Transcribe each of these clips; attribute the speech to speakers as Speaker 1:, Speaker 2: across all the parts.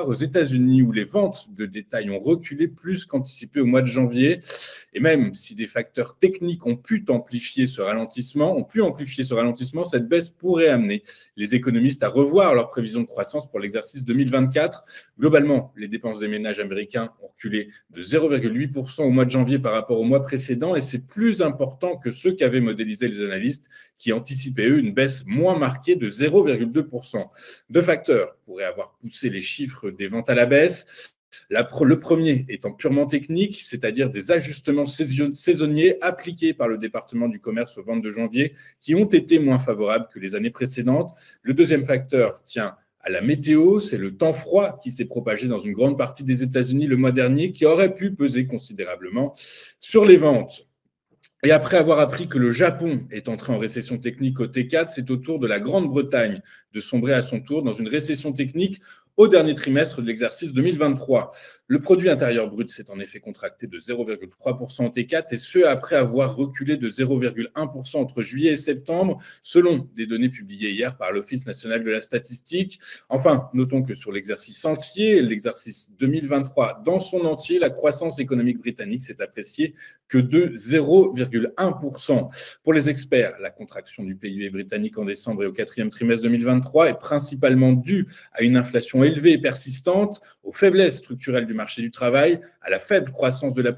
Speaker 1: aux États-Unis où les ventes de détail ont reculé plus qu'anticipé au mois de janvier. Et même si des facteurs techniques ont pu amplifier ce ralentissement, cette baisse pourrait amener les économistes à revoir leurs prévisions de croissance pour l'exercice 2024. Globalement, les dépenses des ménages américains ont reculé de 0,8% au mois de janvier par rapport au mois précédent et c'est plus important que ce qu'avaient modélisé les analystes qui anticipaient, eux, une baisse moins marquée de 0,2%. Deux facteurs pourraient avoir poussé les chiffres des ventes à la baisse. Le premier étant purement technique, c'est-à-dire des ajustements saisonniers appliqués par le département du commerce aux ventes de janvier qui ont été moins favorables que les années précédentes. Le deuxième facteur tient à la météo, c'est le temps froid qui s'est propagé dans une grande partie des États-Unis le mois dernier qui aurait pu peser considérablement sur les ventes. Et après avoir appris que le Japon est entré en récession technique au T4, c'est au tour de la Grande-Bretagne de sombrer à son tour dans une récession technique au dernier trimestre de l'exercice 2023. Le produit intérieur brut s'est en effet contracté de 0,3% au T4 et ce après avoir reculé de 0,1% entre juillet et septembre, selon des données publiées hier par l'Office national de la statistique. Enfin, notons que sur l'exercice entier, l'exercice 2023 dans son entier, la croissance économique britannique s'est appréciée que de 0,1%. Pour les experts, la contraction du PIB britannique en décembre et au quatrième trimestre 2023 est principalement due à une inflation élevée et persistante, aux faiblesses structurelles du marché du travail, à la faible croissance de la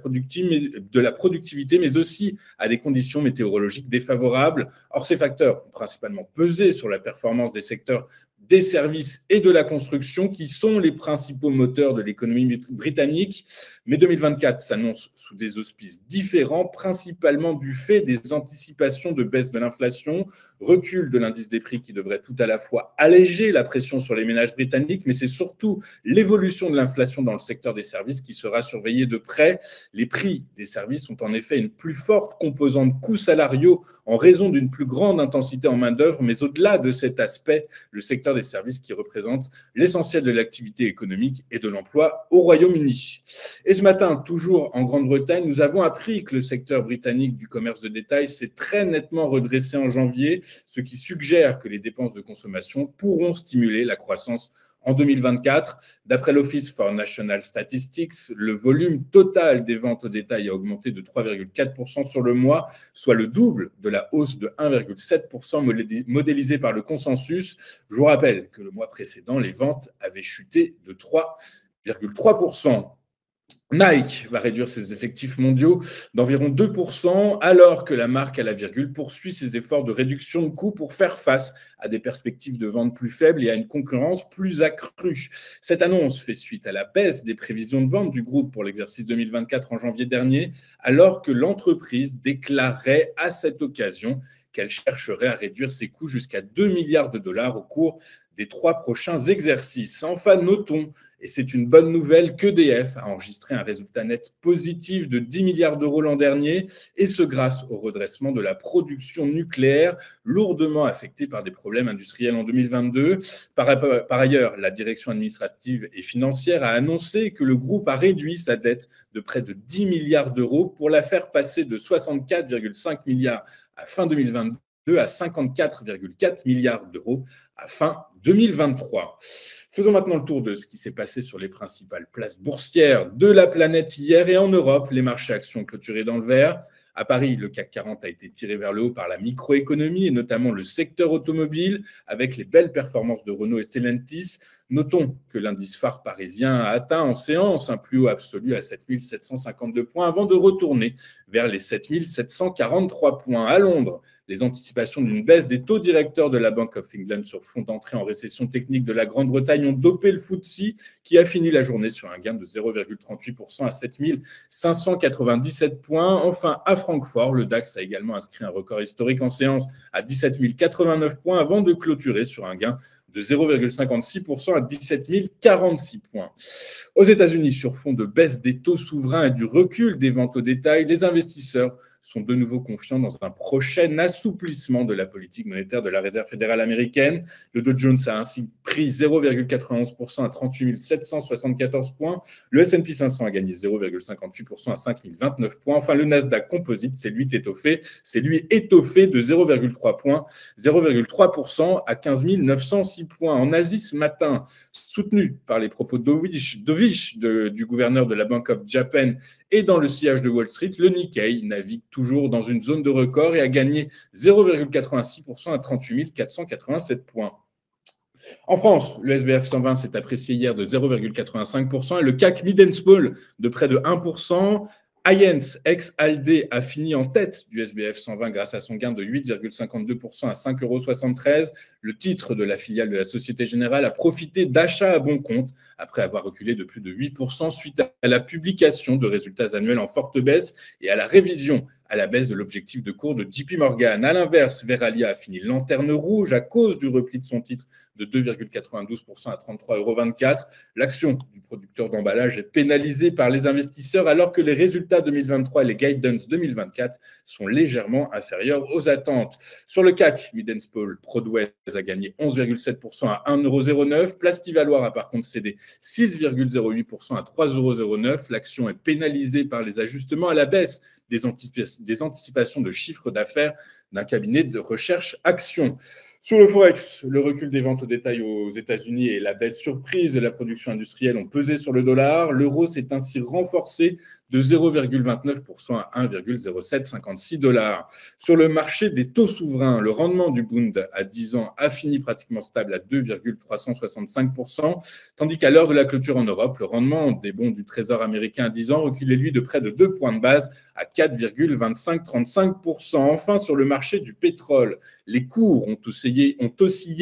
Speaker 1: productivité, mais aussi à des conditions météorologiques défavorables. Or, ces facteurs ont principalement pesé sur la performance des secteurs des services et de la construction qui sont les principaux moteurs de l'économie britannique. Mais 2024 s'annonce sous des auspices différents, principalement du fait des anticipations de baisse de l'inflation, recul de l'indice des prix qui devrait tout à la fois alléger la pression sur les ménages britanniques, mais c'est surtout l'évolution de l'inflation dans le secteur des services qui sera surveillée de près. Les prix des services ont en effet une plus forte composante coûts salariaux en raison d'une plus grande intensité en main-d'œuvre, mais au-delà de cet aspect, le secteur des services qui représente l'essentiel de l'activité économique et de l'emploi au Royaume-Uni. Et ce matin, toujours en Grande-Bretagne, nous avons appris que le secteur britannique du commerce de détail s'est très nettement redressé en janvier, ce qui suggère que les dépenses de consommation pourront stimuler la croissance en 2024. D'après l'Office for National Statistics, le volume total des ventes au détail a augmenté de 3,4% sur le mois, soit le double de la hausse de 1,7% modélisée par le consensus. Je vous rappelle que le mois précédent, les ventes avaient chuté de 3,3%. Nike va réduire ses effectifs mondiaux d'environ 2%, alors que la marque à la virgule poursuit ses efforts de réduction de coûts pour faire face à des perspectives de vente plus faibles et à une concurrence plus accrue. Cette annonce fait suite à la baisse des prévisions de vente du groupe pour l'exercice 2024 en janvier dernier, alors que l'entreprise déclarait à cette occasion qu'elle chercherait à réduire ses coûts jusqu'à 2 milliards de dollars au cours des 3 prochains exercices. Enfin, notons, et c'est une bonne nouvelle, qu'EDF a enregistré un résultat net positif de 10 milliards d'euros l'an dernier, et ce grâce au redressement de la production nucléaire, lourdement affectée par des problèmes industriels en 2022. Par ailleurs, la direction administrative et financière a annoncé que le groupe a réduit sa dette de près de 10 milliards d'euros pour la faire passer de 64,5 milliards à fin 2022 à 54,4 milliards d'euros à fin 2023. Faisons maintenant le tour de ce qui s'est passé sur les principales places boursières de la planète hier et en Europe. Les marchés actions clôturés dans le vert. À Paris, le CAC 40 a été tiré vers le haut par la microéconomie et notamment le secteur automobile avec les belles performances de Renault et Stellantis. Notons que l'indice phare parisien a atteint en séance un plus haut absolu à 7 752 points avant de retourner vers les 7 743 points. À Londres, les anticipations d'une baisse des taux directeurs de la Bank of England sur fond d'entrée en récession technique de la Grande-Bretagne ont dopé le FTSE qui a fini la journée sur un gain de 0,38% à 7 597 points. Enfin, à Francfort, le DAX a également inscrit un record historique en séance à 17 089 points avant de clôturer sur un gain de 0,56% à 17 046 points. Aux États-Unis, sur fond de baisse des taux souverains et du recul des ventes au détail, les investisseurs sont de nouveau confiants dans un prochain assouplissement de la politique monétaire de la Réserve fédérale américaine. Le Dow Jones a ainsi pris 0,91% à 38 774 points. Le S&P 500 a gagné 0,58% à 5 029 points. Enfin, le Nasdaq Composite, c'est lui étoffé de 0,3% à 15 906 points. En Asie ce matin, soutenu par les propos dovish du gouverneur de la Bank of Japan et dans le sillage de Wall Street, le Nikkei navigue toujours dans une zone de record et a gagné 0,86% à 38 487 points. En France, le SBF 120 s'est apprécié hier de 0,85% et le CAC Mid & Small de près de 1%. Allianz, ex-Alde, a fini en tête du SBF 120 grâce à son gain de 8,52% à 5,73 €. Le titre de la filiale de la Société Générale a profité d'achats à bon compte après avoir reculé de plus de 8% suite à la publication de résultats annuels en forte baisse et à la révision à la baisse de l'objectif de cours de JP Morgan. À l'inverse, Verallia a fini lanterne rouge à cause du repli de son titre de 2,92% à 33,24 €. L'action du producteur d'emballage est pénalisée par les investisseurs alors que les résultats 2023 et les guidance 2024 sont légèrement inférieurs aux attentes. Sur le CAC, Mid & Small, Prodways a gagné 11,7% à 1,09 €. Plastivaloir a par contre cédé 6,08% à 3,09 €. L'action est pénalisée par les ajustements à la baisse des anticipations de chiffre d'affaires d'un cabinet de recherche Action. Sur le Forex, le recul des ventes au détail aux États-Unis et la baisse surprise de la production industrielle ont pesé sur le dollar. L'euro s'est ainsi renforcé de 0,29% à 1,0756 $. Sur le marché des taux souverains, le rendement du Bund à 10 ans a fini pratiquement stable à 2,365%, tandis qu'à l'heure de la clôture en Europe, le rendement des bons du Trésor américain à 10 ans reculait lui de près de 2 points de base à 4,2535%. Enfin, sur le marché du pétrole, les cours ont oscillé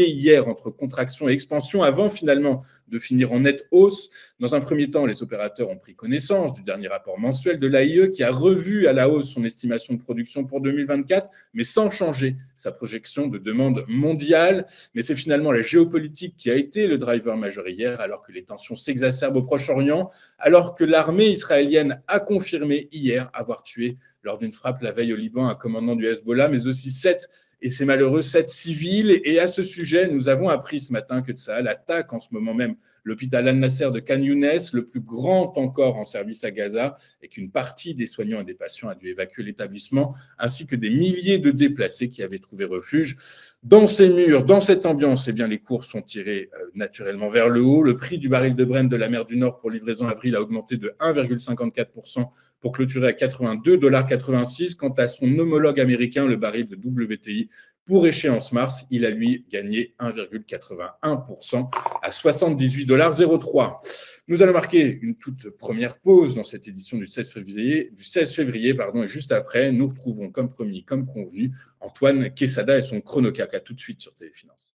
Speaker 1: hier entre contraction et expansion avant finalement de finir en nette hausse. Dans un premier temps, les opérateurs ont pris connaissance du dernier rapport mensuel de l'AIE qui a revu à la hausse son estimation de production pour 2024, mais sans changer sa projection de demande mondiale. Mais c'est finalement la géopolitique qui a été le driver majeur hier, alors que les tensions s'exacerbent au Proche-Orient, alors que l'armée israélienne a confirmé hier avoir tué lors d'une frappe la veille au Liban un commandant du Hezbollah, mais aussi 7 civils. Et à ce sujet, nous avons appris ce matin que Tsahal attaque en ce moment même l'hôpital Al-Nasser de Khan Younes, le plus grand encore en service à Gaza, et qu'une partie des soignants et des patients a dû évacuer l'établissement, ainsi que des milliers de déplacés qui avaient trouvé refuge dans ces murs. Dans cette ambiance, eh bien, les cours sont tirés naturellement vers le haut. Le prix du baril de Brent de la mer du Nord pour livraison avril a augmenté de 1,54% pour clôturer à 82,86 $. Quant à son homologue américain, le baril de WTI, pour échéance mars, il a lui gagné 1,81% à 78,03 $. Nous allons marquer une toute première pause dans cette édition du 16 février, et juste après, nous retrouvons comme promis, comme convenu, Antoine Quesada et son Chronocap. À tout de suite sur Téléfinance.